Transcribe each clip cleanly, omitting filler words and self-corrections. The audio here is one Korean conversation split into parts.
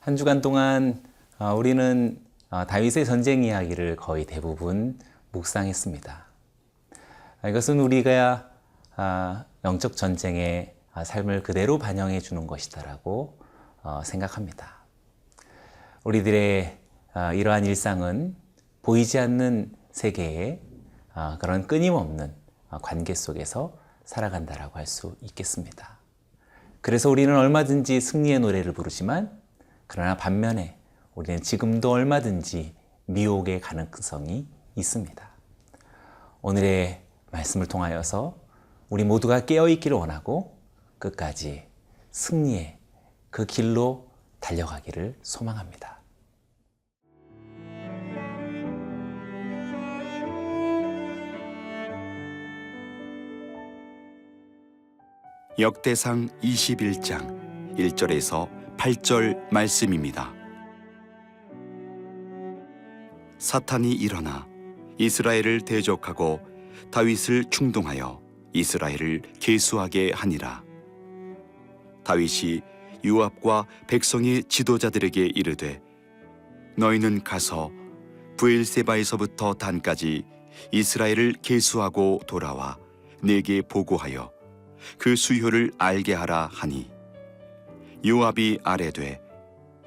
한 주간 동안 우리는 다윗의 전쟁 이야기를 거의 대부분 묵상했습니다. 이것은 우리가 영적 전쟁의 삶을 그대로 반영해 주는 것이다라고 생각합니다. 우리들의 이러한 일상은 보이지 않는 세계의 그런 끊임없는 관계 속에서 살아간다라고 할 수 있겠습니다. 그래서 우리는 얼마든지 승리의 노래를 부르지만 그러나 반면에 우리는 지금도 얼마든지 미혹의 가능성이 있습니다. 오늘의 말씀을 통하여서 우리 모두가 깨어있기를 원하고 끝까지 승리의 그 길로 달려가기를 소망합니다. 역대상 21장 1절에서 8절 말씀입니다. 사탄이 일어나 이스라엘을 대적하고 다윗을 충동하여 이스라엘을 계수하게 하니라. 다윗이 요압과 백성의 지도자들에게 이르되 너희는 가서 브엘세바에서부터 단까지 이스라엘을 계수하고 돌아와 내게 보고하여 그 수효를 알게 하라 하니 요압이 아뢰되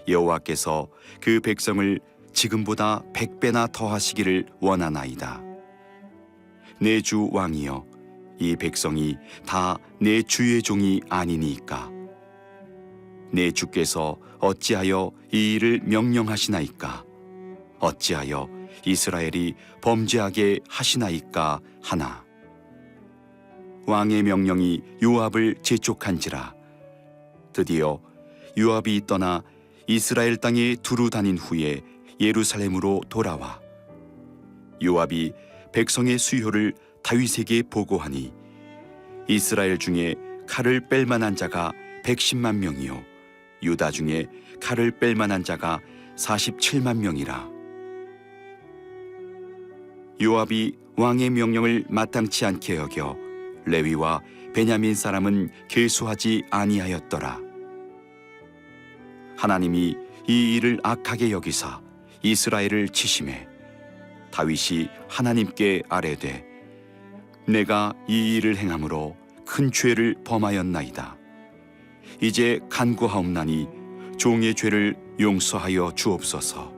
여호와께서 그 백성을 지금보다 100배나 더하시기를 원하나이다. 내 주 왕이여 이 백성이 다 내 주의 종이 아니니까 내 주께서 어찌하여 이 일을 명령하시나이까 어찌하여 이스라엘이 범죄하게 하시나이까 하나 왕의 명령이 요압을 재촉한지라 드디어 요압이 떠나 이스라엘 땅에 두루 다닌 후에 예루살렘으로 돌아와 요압이 백성의 수효를 다윗에게 보고하니 이스라엘 중에 칼을 뺄 만한 자가 110만 명이요 유다 중에 칼을 뺄 만한 자가 47만 명이라. 요압이 왕의 명령을 마땅치 않게 여겨 레위와 베냐민 사람은 계수하지 아니하였더라. 하나님이 이 일을 악하게 여기사 이스라엘을 치심해 다윗이 하나님께 아뢰되 내가 이 일을 행함으로 큰 죄를 범하였나이다. 이제 간구하옵나니 종의 죄를 용서하여 주옵소서.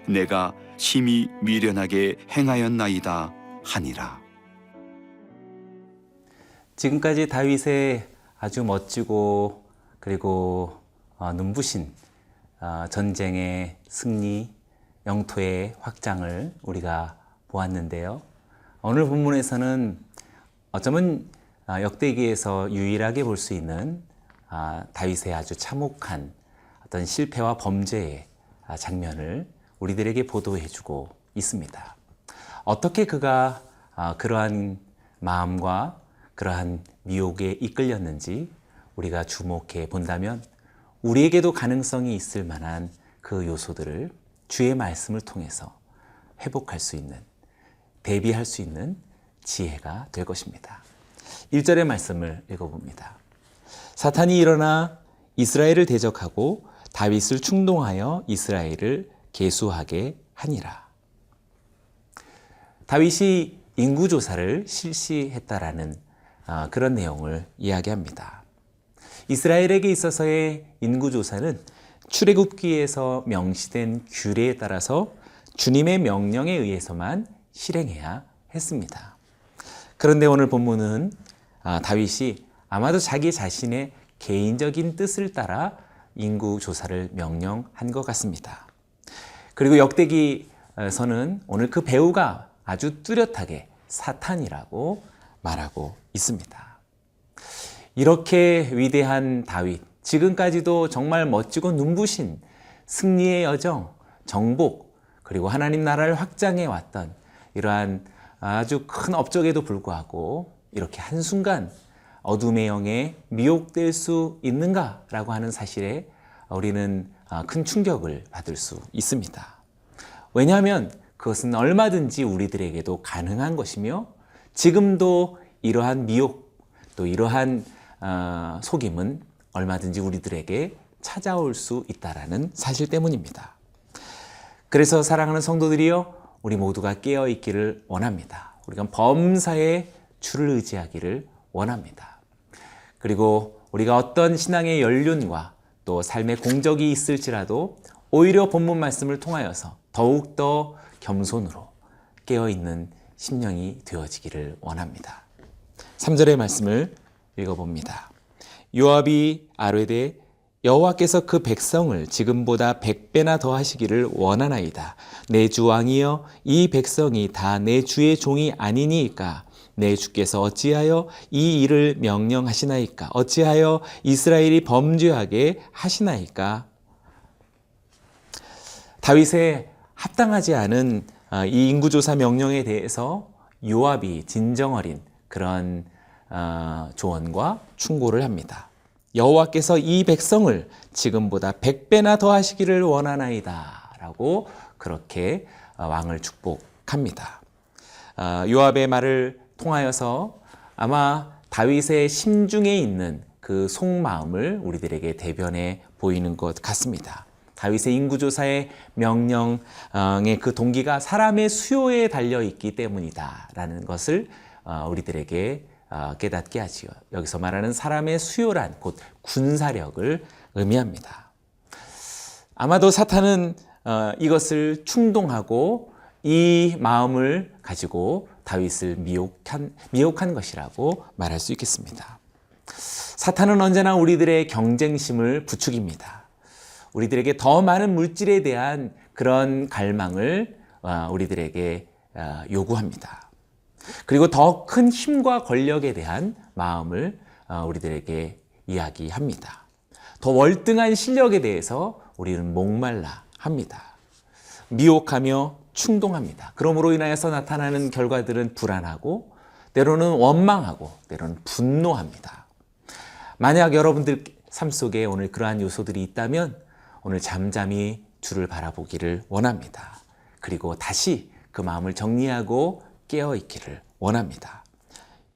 내가 심히 미련하게 행하였나이다 하니라. 지금까지 다윗의 아주 멋지고 그리고 눈부신 전쟁의 승리, 영토의 확장을 우리가 보았는데요. 오늘 본문에서는 어쩌면 역대기에서 유일하게 볼 수 있는 다윗의 아주 참혹한 어떤 실패와 범죄의 장면을 우리들에게 보도해주고 있습니다. 어떻게 그가 그러한 마음과 그러한 미혹에 이끌렸는지 우리가 주목해 본다면 우리에게도 가능성이 있을 만한 그 요소들을 주의 말씀을 통해서 회복할 수 있는, 대비할 수 있는 지혜가 될 것입니다. 1절의 말씀을 읽어봅니다. 사탄이 일어나 이스라엘을 대적하고 다윗을 충동하여 이스라엘을 계수하게 하니라. 다윗이 인구조사를 실시했다라는 그런 내용을 이야기합니다. 이스라엘에게 있어서의 인구조사는 출애굽기에서 명시된 규례에 따라서 주님의 명령에 의해서만 실행해야 했습니다. 그런데 오늘 본문은 다윗이 아마도 자기 자신의 개인적인 뜻을 따라 인구조사를 명령한 것 같습니다. 그리고 역대기에서는 오늘 그 배우가 아주 뚜렷하게 사탄이라고 말하고 있습니다. 이렇게 위대한 다윗, 지금까지도 정말 멋지고 눈부신 승리의 여정, 정복, 그리고 하나님 나라를 확장해 왔던 이러한 아주 큰 업적에도 불구하고 이렇게 한순간 어둠의 영에 미혹될 수 있는가라고 하는 사실에 우리는 큰 충격을 받을 수 있습니다. 왜냐하면 그것은 얼마든지 우리들에게도 가능한 것이며 지금도 이러한 미혹 또 이러한 속임은 얼마든지 우리들에게 찾아올 수 있다라는 사실 때문입니다. 그래서 사랑하는 성도들이여, 우리 모두가 깨어 있기를 원합니다. 우리가 범사에 주를 의지하기를 원합니다. 그리고 우리가 어떤 신앙의 연륜과 또 삶의 공적이 있을지라도 오히려 본문 말씀을 통하여서 더욱더 겸손으로 깨어있는 심령이 되어지기를 원합니다. 3절의 말씀을 읽어봅니다. 요압이 아뢰되 여호와께서 그 백성을 지금보다 100배나 더 하시기를 원하나이다. 내 주 왕이여, 이 백성이 다 내 주의 종이 아니니까 내 주께서 어찌하여 이 일을 명령하시나이까? 어찌하여 이스라엘이 범죄하게 하시나이까? 다윗의 합당하지 않은 이 인구조사 명령에 대해서 요압이 진정어린 그런 조언과 충고를 합니다. 여호와께서 이 백성을 지금보다 100배나 더 하시기를 원하나이다 라고 그렇게 왕을 축복합니다. 요압의 말을 통하여서 아마 다윗의 심중에 있는 그 속마음을 우리들에게 대변해 보이는 것 같습니다. 다윗의 인구조사의 명령의 그 동기가 사람의 수요에 달려있기 때문이다라는 것을 우리들에게 깨닫게 하지요. 여기서 말하는 사람의 수요란 곧 군사력을 의미합니다. 아마도 사탄은 이것을 충동하고 이 마음을 가지고 다윗을 미혹한 것이라고 말할 수 있겠습니다. 사탄은 언제나 우리들의 경쟁심을 부추깁니다. 우리들에게 더 많은 물질에 대한 그런 갈망을 우리들에게 요구합니다. 그리고 더 큰 힘과 권력에 대한 마음을 우리들에게 이야기합니다. 더 월등한 실력에 대해서 우리는 목말라 합니다. 미혹하며 충동합니다. 그러므로 인하여서 나타나는 결과들은 불안하고 때로는 원망하고 때로는 분노합니다. 만약 여러분들 삶 속에 오늘 그러한 요소들이 있다면 오늘 잠잠히 주를 바라보기를 원합니다. 그리고 다시 그 마음을 정리하고 깨어있기를 원합니다.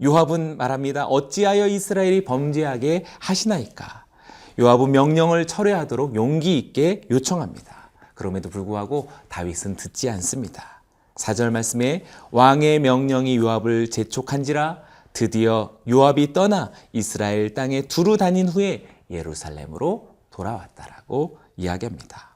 요압은 말합니다. 어찌하여 이스라엘이 범죄하게 하시나이까? 요압은 명령을 철회하도록 용기 있게 요청합니다. 그럼에도 불구하고 다윗은 듣지 않습니다. 4절 말씀에 왕의 명령이 요압을 재촉한지라 드디어 요압이 떠나 이스라엘 땅에 두루 다닌 후에 예루살렘으로 돌아왔다라고 이야기합니다.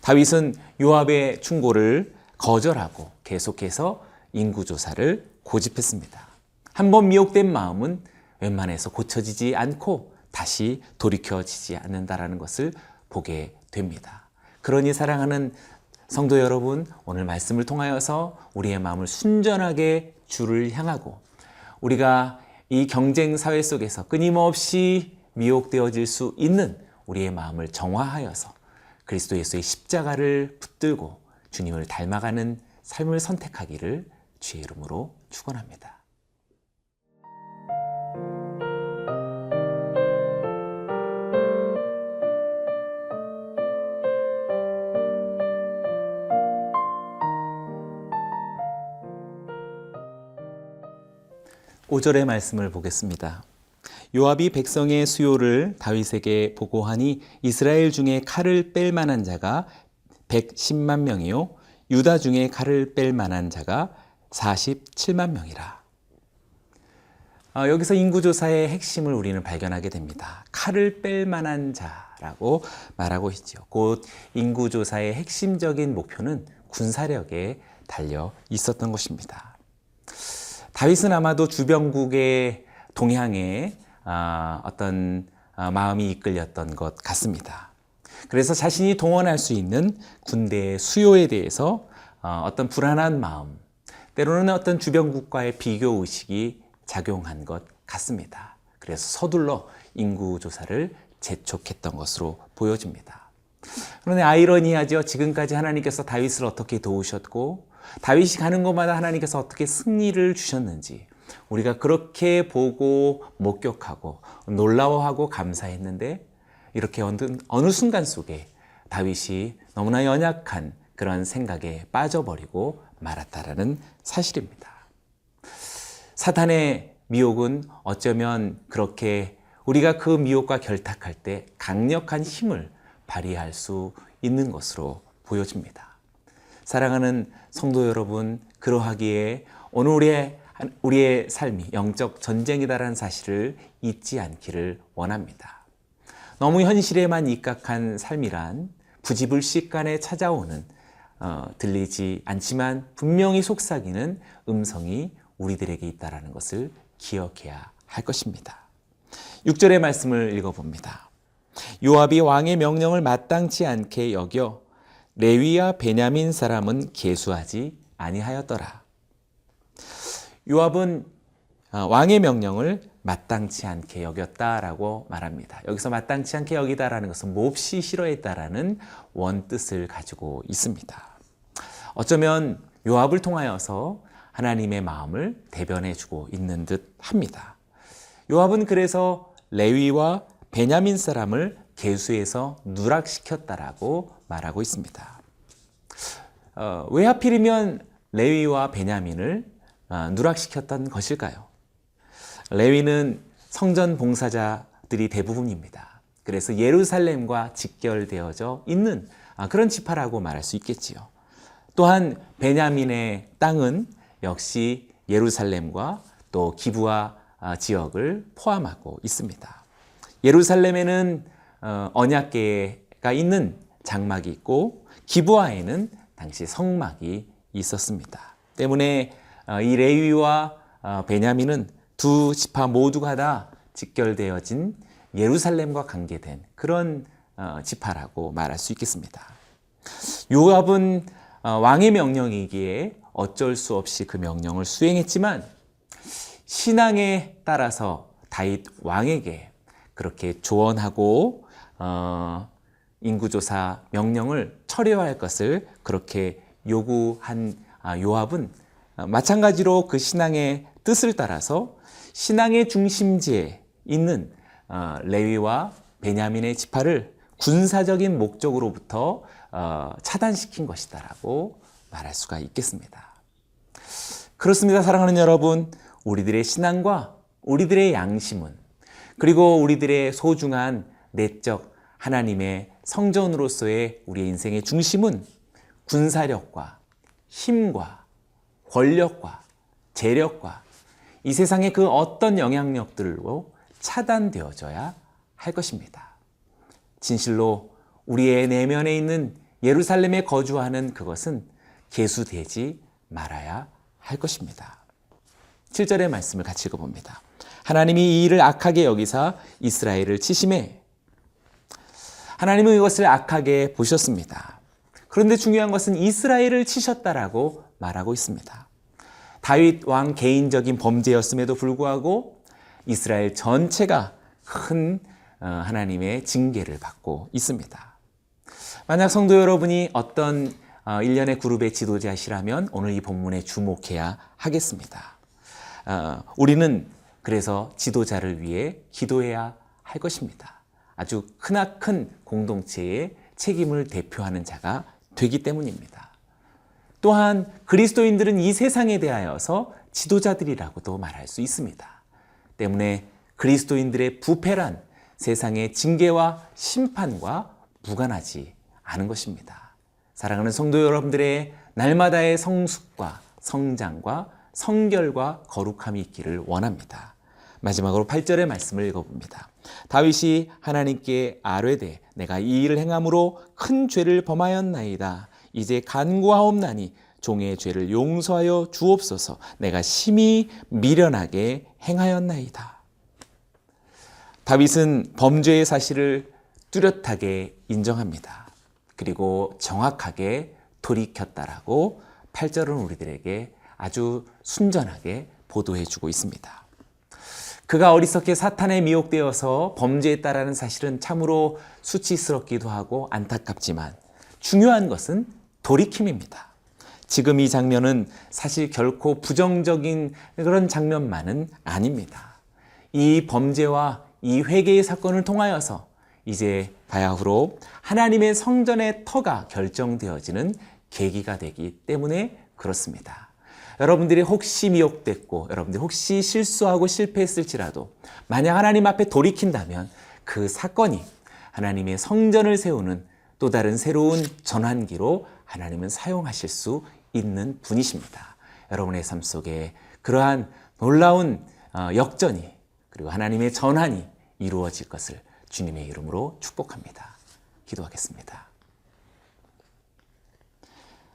다윗은 요압의 충고를 거절하고 계속해서 인구조사를 고집했습니다. 한번 미혹된 마음은 웬만해서 고쳐지지 않고 다시 돌이켜지지 않는다라는 것을 보게 됩니다. 그러니 사랑하는 성도 여러분, 오늘 말씀을 통하여서 우리의 마음을 순전하게 주를 향하고 우리가 이 경쟁 사회 속에서 끊임없이 미혹되어질 수 있는 우리의 마음을 정화하여서 그리스도 예수의 십자가를 붙들고 주님을 닮아가는 삶을 선택하기를 주의 이름으로 축원합니다. 5절의 말씀을 보겠습니다. 요압이 백성의 수요를 다윗에게 보고하니 이스라엘 중에 칼을 뺄 만한 자가 110만 명이요 유다 중에 칼을 뺄 만한 자가 47만 명이라. 여기서 인구조사의 핵심을 우리는 발견하게 됩니다. 칼을 뺄 만한 자라고 말하고 있죠. 곧 인구조사의 핵심적인 목표는 군사력에 달려 있었던 것입니다. 다윗은 아마도 주변국의 동향에 어떤 마음이 이끌렸던 것 같습니다. 그래서 자신이 동원할 수 있는 군대의 수요에 대해서 어떤 불안한 마음, 때로는 어떤 주변국과의 비교의식이 작용한 것 같습니다. 그래서 서둘러 인구조사를 재촉했던 것으로 보여집니다. 그런데 아이러니하죠. 지금까지 하나님께서 다윗을 어떻게 도우셨고 다윗이 가는 곳마다 하나님께서 어떻게 승리를 주셨는지 우리가 그렇게 보고 목격하고 놀라워하고 감사했는데 이렇게 어느 순간 속에 다윗이 너무나 연약한 그런 생각에 빠져버리고 말았다라는 사실입니다. 사탄의 미혹은 어쩌면 그렇게 우리가 그 미혹과 결탁할 때 강력한 힘을 발휘할 수 있는 것으로 보여집니다. 사랑하는 성도 여러분, 그러하기에 오늘 우리의 삶이 영적 전쟁이다라는 사실을 잊지 않기를 원합니다. 너무 현실에만 입각한 삶이란 부지불식간에 찾아오는 들리지 않지만 분명히 속삭이는 음성이 우리들에게 있다는 것을 기억해야 할 것입니다. 6절의 말씀을 읽어봅니다. 요압이 왕의 명령을 마땅치 않게 여겨 레위와 베냐민 사람은 계수하지 아니하였더라. 요압은 왕의 명령을 마땅치 않게 여겼다라고 말합니다. 여기서 마땅치 않게 여기다라는 것은 몹시 싫어했다라는 원뜻을 가지고 있습니다. 어쩌면 요압을 통하여서 하나님의 마음을 대변해주고 있는 듯 합니다. 요압은 그래서 레위와 베냐민 사람을 계수해서 누락시켰다라고 말하고 있습니다. 왜 하필이면 레위와 베냐민을 누락시켰던 것일까요? 레위는 성전 봉사자들이 대부분입니다. 그래서 예루살렘과 직결되어져 있는 그런 지파라고 말할 수 있겠지요. 또한 베냐민의 땅은 역시 예루살렘과 또 기브아 지역을 포함하고 있습니다. 예루살렘에는 언약궤가 있는 장막이 있고 기브아에는 당시 성막이 있었습니다. 때문에 이 레위와 베냐민은 두 지파 모두가 다 직결되어진 예루살렘과 관계된 그런 지파라고 말할 수 있겠습니다. 요압은 왕의 명령이기에 어쩔 수 없이 그 명령을 수행했지만 신앙에 따라서 다윗 왕에게 그렇게 조언하고 인구조사 명령을 철회할 것을 그렇게 요구한 요압은 마찬가지로 그 신앙의 뜻을 따라서 신앙의 중심지에 있는 레위와 베냐민의 지파를 군사적인 목적으로부터 차단시킨 것이다라고 말할 수가 있겠습니다. 그렇습니다. 사랑하는 여러분, 우리들의 신앙과 우리들의 양심은 그리고 우리들의 소중한 내적 하나님의 성전으로서의 우리의 인생의 중심은 군사력과 힘과 권력과 재력과 이 세상의 그 어떤 영향력들로 차단되어져야 할 것입니다. 진실로 우리의 내면에 있는 예루살렘에 거주하는 그것은 계수되지 말아야 할 것입니다. 7절의 말씀을 같이 읽어봅니다. 하나님이 이 일을 악하게 여기사 이스라엘을 치심해. 하나님은 이것을 악하게 보셨습니다. 그런데 중요한 것은 이스라엘을 치셨다라고 말하고 있습니다. 다윗 왕 개인적인 범죄였음에도 불구하고 이스라엘 전체가 큰 하나님의 징계를 받고 있습니다. 만약 성도 여러분이 어떤 일련의 그룹의 지도자시라면 오늘 이 본문에 주목해야 하겠습니다. 우리는 그래서 지도자를 위해 기도해야 할 것입니다. 아주 크나큰 공동체의 책임을 대표하는 자가 되기 때문입니다. 또한 그리스도인들은 이 세상에 대하여서 지도자들이라고도 말할 수 있습니다. 때문에 그리스도인들의 부패란 세상의 징계와 심판과 무관하지 않은 것입니다. 사랑하는 성도 여러분들의 날마다의 성숙과 성장과 성결과 거룩함이 있기를 원합니다. 마지막으로 8절의 말씀을 읽어봅니다. 다윗이 하나님께 아뢰되 내가 이 일을 행함으로 큰 죄를 범하였나이다. 이제 간구하옵나니 종의 죄를 용서하여 주옵소서. 내가 심히 미련하게 행하였나이다. 다윗은 범죄의 사실을 뚜렷하게 인정합니다. 그리고 정확하게 돌이켰다라고 8절은 우리들에게 아주 순전하게 보도해주고 있습니다. 그가 어리석게 사탄에 미혹되어서 범죄했다라는 사실은 참으로 수치스럽기도 하고 안타깝지만 중요한 것은 돌이킴입니다. 지금 이 장면은 사실 결코 부정적인 그런 장면만은 아닙니다. 이 범죄와 이 회개의 사건을 통하여서 이제 바야흐로 하나님의 성전의 터가 결정되어지는 계기가 되기 때문에 그렇습니다. 여러분들이 혹시 미혹됐고 여러분들이 혹시 실수하고 실패했을지라도 만약 하나님 앞에 돌이킨다면 그 사건이 하나님의 성전을 세우는 또 다른 새로운 전환기로 하나님은 사용하실 수 있는 분이십니다. 여러분의 삶 속에 그러한 놀라운 역전이 그리고 하나님의 전환이 이루어질 것을 주님의 이름으로 축복합니다. 기도하겠습니다.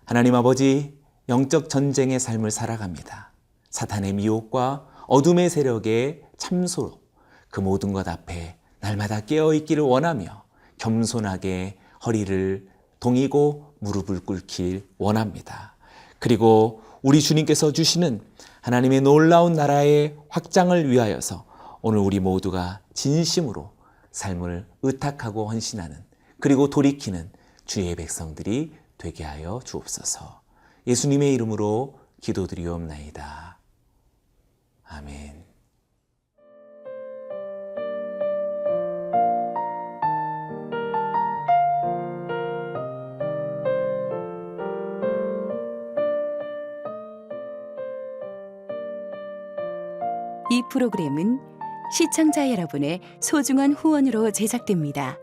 하나님 아버지, 영적 전쟁의 삶을 살아갑니다. 사탄의 미혹과 어둠의 세력의 참소로 그 모든 것 앞에 날마다 깨어있기를 원하며 겸손하게 허리를 동이고 무릎을 꿇길 원합니다. 그리고 우리 주님께서 주시는 하나님의 놀라운 나라의 확장을 위하여서 오늘 우리 모두가 진심으로 삶을 의탁하고 헌신하는 그리고 돌이키는 주의 백성들이 되게 하여 주옵소서. 예수님의 이름으로 기도드리옵나이다. 아멘. 이 프로그램은 시청자 여러분의 소중한 후원으로 제작됩니다.